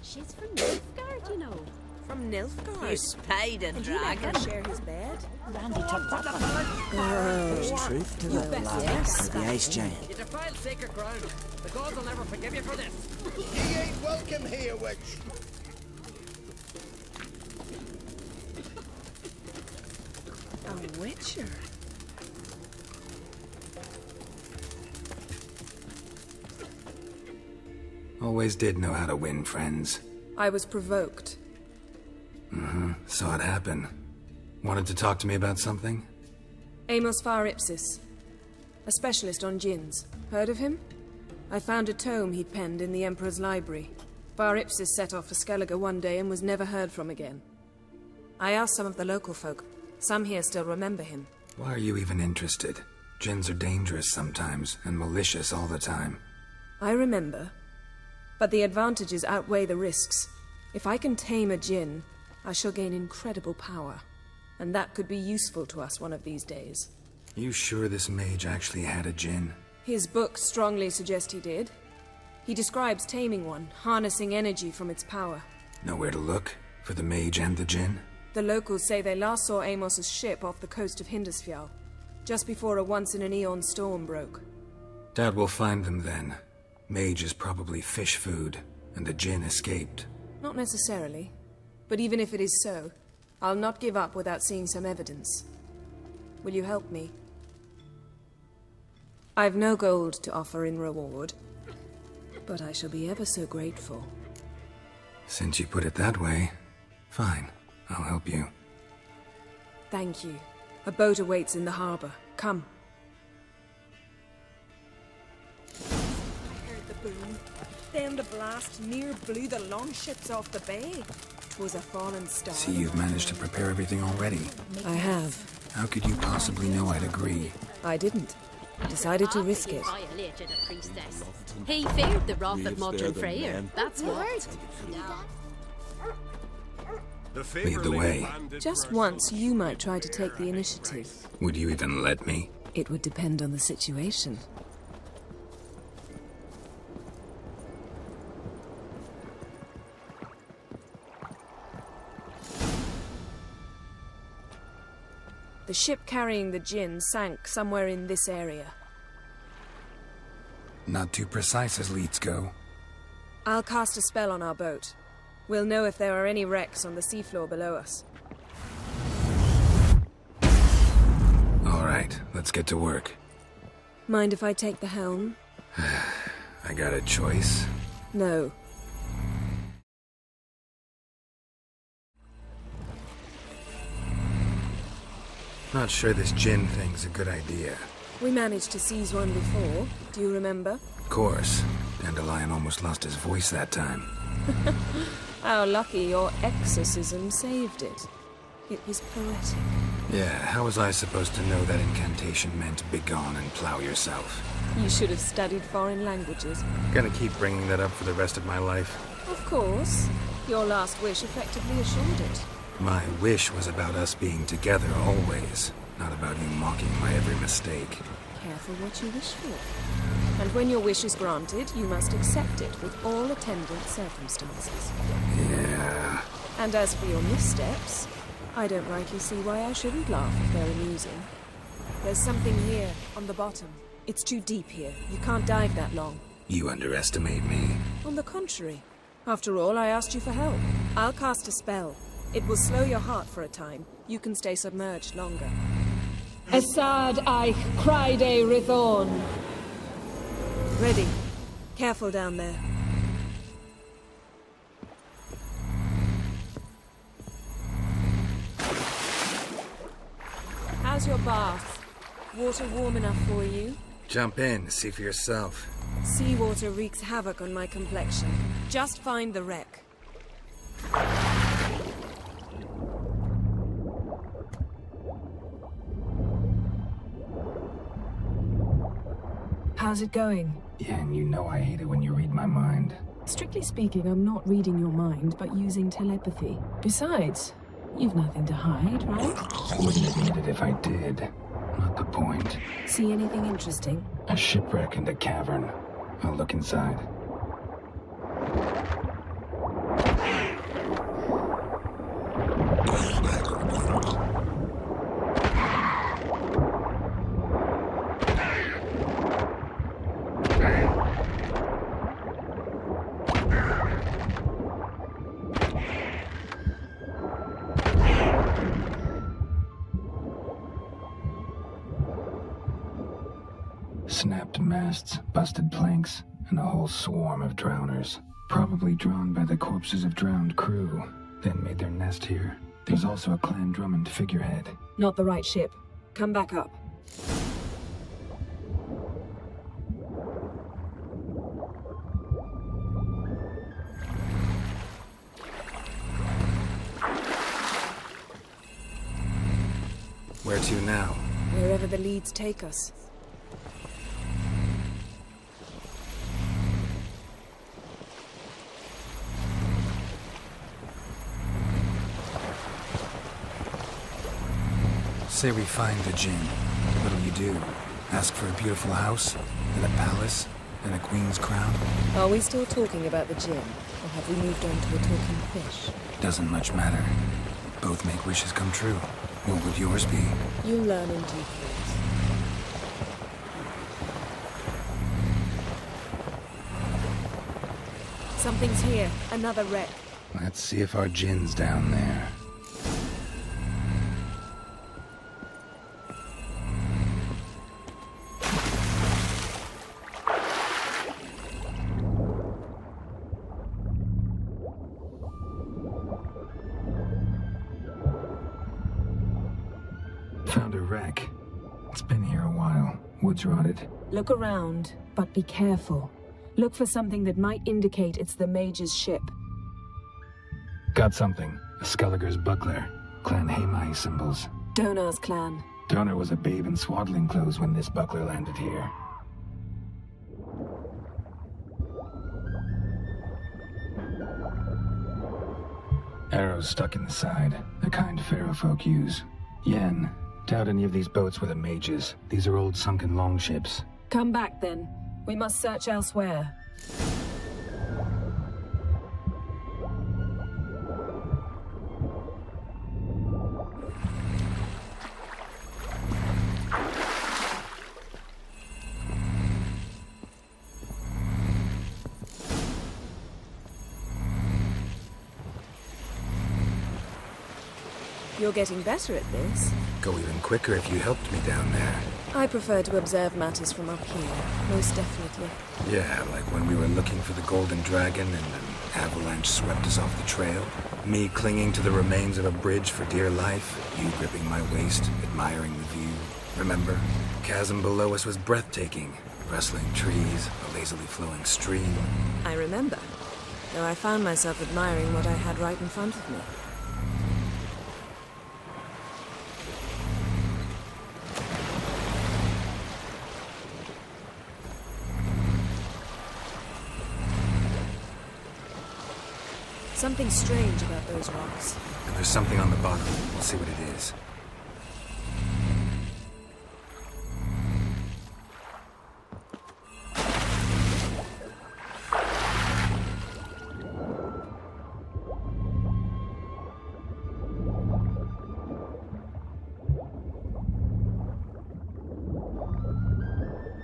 She's from Nilfgaard, you know. From Nilfgaard? You spied a And dragon. he let her share his bed? Randy took that one. There's truth to the Yes. the ice giant. You defiled sacred ground. The gods will never forgive you for this. Ye ain't welcome here, witch. A witcher? Always did know how to win friends. I was provoked. Saw it happen. Wanted to talk to me about something? Amos Ipsis, a specialist on djinns. Heard of him? I found a tome he'd penned in the Emperor's library. Ipsis set off for Skellige one day and was never heard from again. I asked some of the local folk. Some here still remember him. Why are you even interested? Djinns are dangerous sometimes, and malicious all the time. I remember. But the advantages outweigh the risks. If I can tame a djinn, I shall gain incredible power. And that could be useful to us one of these days. You sure this mage actually had a djinn? His books strongly suggest he did. He describes taming one, harnessing energy from its power. Nowhere to look? For the mage and the djinn? The locals say they last saw Amos's ship off the coast of Hindisfjall, just before a once-in-an-eon storm broke. Doubt we'll find them then. Mage is probably fish food, and the djinn escaped. Not necessarily. But even if it is so, I'll not give up without seeing some evidence. Will you help me? I've no gold to offer in reward, but I shall be ever so grateful. Since you put it that way, fine. I'll help you. Thank you. A boat awaits in the harbor. Come. I heard the boom. Then the blast near blew the longships off the bay. 'Twas a fallen star. See, you've managed to prepare everything already. I have. How could you possibly know I'd agree? I didn't. Decided to risk it. Violated a priestess. He feared the wrath of Modron Freyr. That's what. Lead the way. Just once, you might try to take the initiative. Would you even let me? It would depend on the situation. The ship carrying the djinn sank somewhere in this area. Not too precise as leads go. I'll cast a spell on our boat. We'll know if there are any wrecks on the seafloor below us. All right, let's get to work. Mind if I take the helm? I got a choice. No. Not sure this djinn thing's a good idea. We managed to seize one before. Do you remember? Of course. Dandelion almost lost his voice that time. How lucky your exorcism saved it. It was poetic. Yeah, how was I supposed to know that incantation meant begone and plow yourself? You should have studied foreign languages. Gonna keep bringing that up for the rest of my life. Of course. Your last wish effectively assured it. My wish was about us being together always, not about you mocking my every mistake. Careful what you wish for. And when your wish is granted, you must accept it with all attendant circumstances. Yeah. And as for your missteps, I don't rightly see why I shouldn't laugh if they're amusing. There's something here, on the bottom. It's too deep here. You can't dive that long. You underestimate me. On the contrary. After all, I asked you for help. I'll cast a spell. It will slow your heart for a time. You can stay submerged longer. Esad Eich Cryde Rithorn. Ready. Careful down there. How's your bath? Water warm enough for you? Jump in, see for yourself. Seawater wreaks havoc on my complexion. Just find the wreck. How's it going? Yeah, and you know I hate it when you read my mind. Strictly speaking, I'm not reading your mind, but using telepathy. Besides, you've nothing to hide, right? Wouldn't admit it if I did. Not the point. See anything interesting? A shipwreck in the cavern. I'll look inside. Snapped masts, busted planks, and a whole swarm of drowners. Probably drawn by the corpses of drowned crew, then made their nest here. There's also a Clan Drummond figurehead. Not the right ship. Come back up. Where to now? Wherever the leads take us. Say we find the Jinn. What'll you do? Ask for a beautiful house? And a palace? And a queen's crown? Are we still talking about the Jinn? Or have we moved on to a talking fish? Doesn't much matter. Both make wishes come true. What would yours be? You learn in due course. Something's here. Another wreck. Let's see if our Jinn's down there. Found a wreck. It's been here a while. Wood's rotted. Look around, but be careful. Look for something that might indicate it's the Mage's ship. Got something. A Skelliger's buckler. Clan Hamai symbols. Donar's clan. Donar was a babe in swaddling clothes when this buckler landed here. Arrows stuck in the side. The kind Pharaoh folk use. Yen. Doubt any of these boats were the Mage's. These are old sunken longships. Come back then. We must search elsewhere. You're getting better at this. Go even quicker if you helped me down there. I prefer to observe matters from up here, most definitely. Yeah, like when we were looking for the Golden Dragon and an avalanche swept us off the trail. Me clinging to the remains of a bridge for dear life. You gripping my waist, admiring the view. Remember? Chasm below us was breathtaking. Rustling trees, a lazily flowing stream. I remember, though I found myself admiring what I had right in front of me. Something strange about those rocks. And there's something on the bottom. We'll see what it is.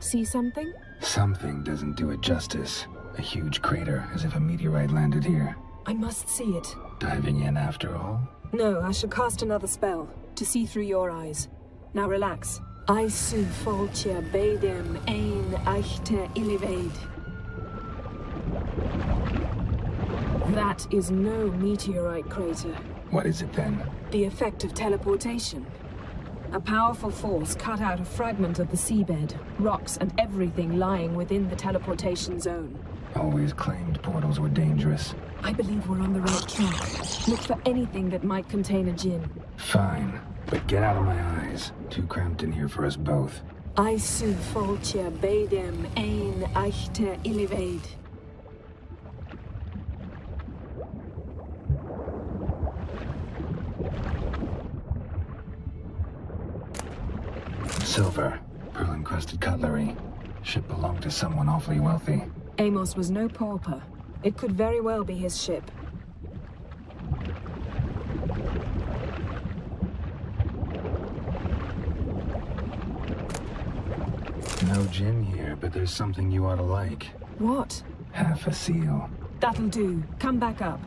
See something? Something doesn't do it justice. A huge crater, as if a meteorite landed here. I must see it. Diving in after all? No, I shall cast another spell, to see through your eyes. Now relax. I su foltia bedem ein eichte illiveid. That is no meteorite crater. What is it then? The effect of teleportation. A powerful force cut out a fragment of the seabed, rocks and everything lying within the teleportation zone. Always claimed portals were dangerous. I believe we're on the right track. Look for anything that might contain a Jinn. Fine, but get out of my eyes. Too cramped in here for us both. I su foltia bedem ein eichte illiveid. Silver, pearl-encrusted cutlery. Ship belonged to someone awfully wealthy. Amos was no pauper. It could very well be his ship. No gin here, but there's something you ought to like. What? Half a seal. That'll do. Come back up.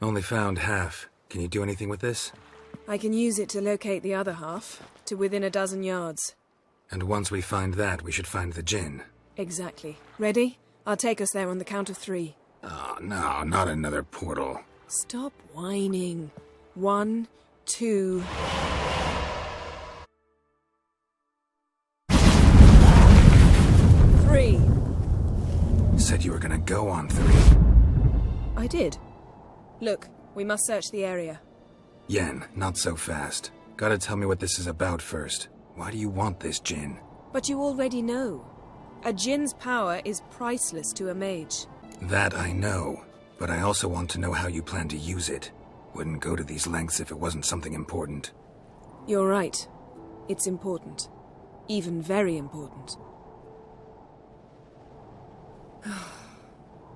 Only found half. Can you do anything with this? I can use it to locate the other half, to within a dozen yards. And once we find that, we should find the djinn. Exactly. Ready? I'll take us there on the count of 3. Oh, no, not another portal. Stop whining. 1, 2... Three. Said you were gonna go on 3. I did. Look, we must search the area. Yen, not so fast. Gotta tell me what this is about first. Why do you want this djinn? But you already know. A djinn's power is priceless to a mage. That I know, but I also want to know how you plan to use it. Wouldn't go to these lengths if it wasn't something important. You're right. It's important. Even very important.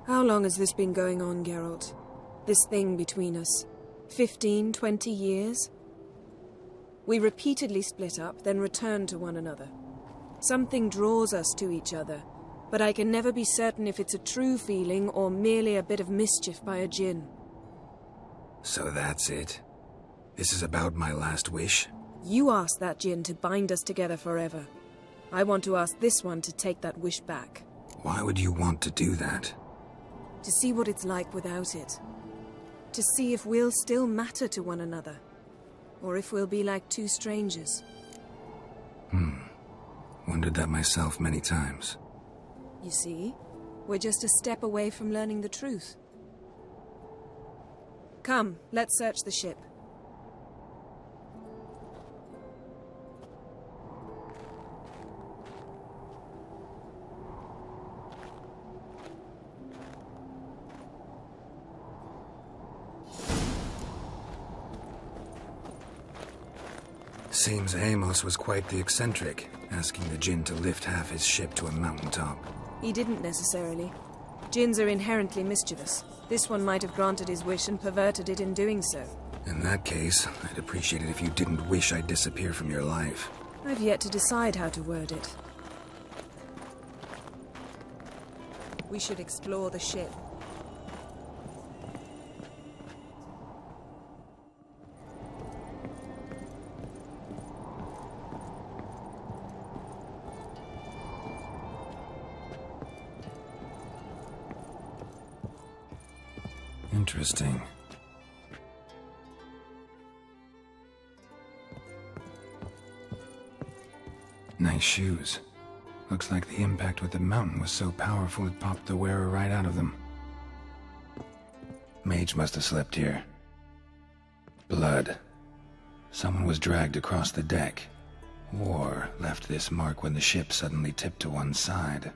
How long has this been going on, Geralt? This thing between us? 15, 20 years? We repeatedly split up, then returned to one another. Something draws us to each other, but I can never be certain if it's a true feeling or merely a bit of mischief by a djinn. So that's it? This is about my last wish? You asked that djinn to bind us together forever. I want to ask this one to take that wish back. Why would you want to do that? To see what it's like without it. To see if we'll still matter to one another. Or if we'll be like two strangers. Wondered that myself many times. You see, we're just a step away from learning the truth. Come, let's search the ship. Seems Amos was quite the eccentric, asking the djinn to lift half his ship to a mountaintop. He didn't necessarily. Djinns are inherently mischievous. This one might have granted his wish and perverted it in doing so. In that case, I'd appreciate it if you didn't wish I'd disappear from your life. I've yet to decide how to word it. We should explore the ship. Interesting. Nice shoes. Looks like the impact with the mountain was so powerful it popped the wearer right out of them. Mage must have slept here. Blood. Someone was dragged across the deck. Or left this mark when the ship suddenly tipped to one side.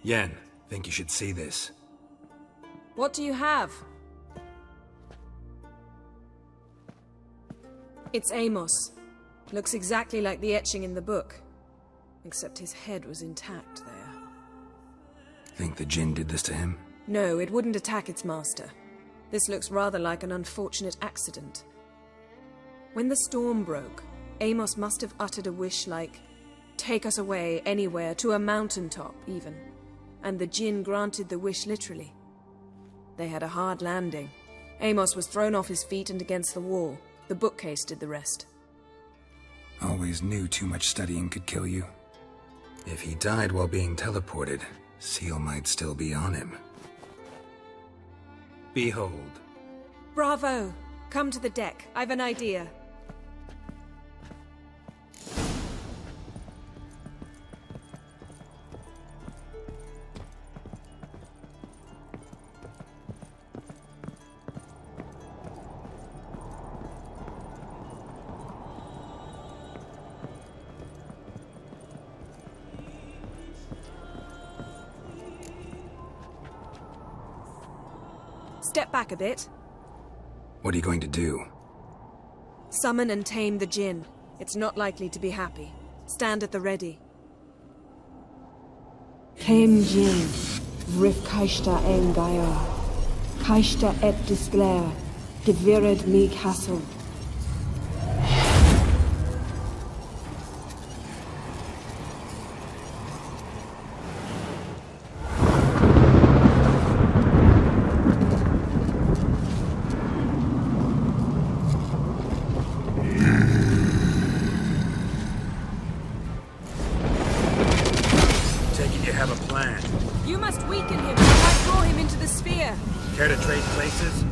Yen, think you should see this. What do you have? It's Amos. Looks exactly like the etching in the book. Except his head was intact there. Think the djinn did this to him? No, it wouldn't attack its master. This looks rather like an unfortunate accident. When the storm broke, Amos must have uttered a wish like, "Take us away, anywhere, to a mountaintop, even." And the djinn granted the wish literally. They had a hard landing. Amos was thrown off his feet and against the wall. The bookcase did the rest. Always knew too much studying could kill you. If he died while being teleported, Seal might still be on him. Behold. Bravo! Come to the deck. I've an idea. Step back a bit. What are you going to do? Summon and tame the djinn. It's not likely to be happy. Stand at the ready. Tame djinn. Vrif kaishta engaya. Kaishta et disglare. Devired me castle. Have a plan. You must weaken him. I might draw him into the sphere. Care to trade places?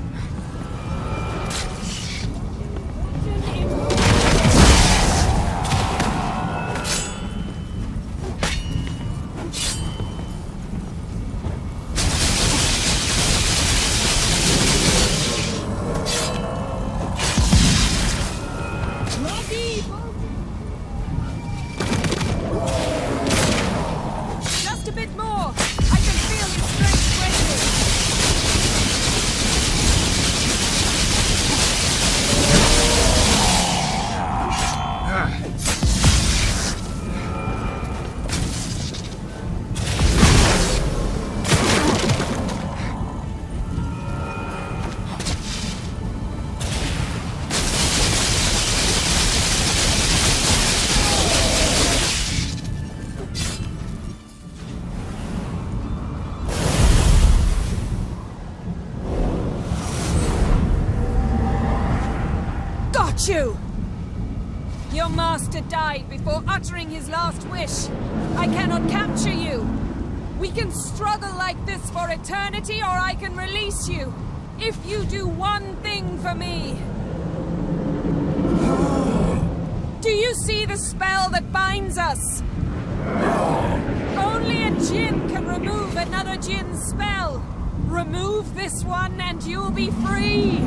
You! Your master died before uttering his last wish. I cannot capture you. We can struggle like this for eternity, or I can release you. If you do one thing for me. Do you see the spell that binds us? Only a djinn can remove another djinn's spell. Remove this one and you'll be free.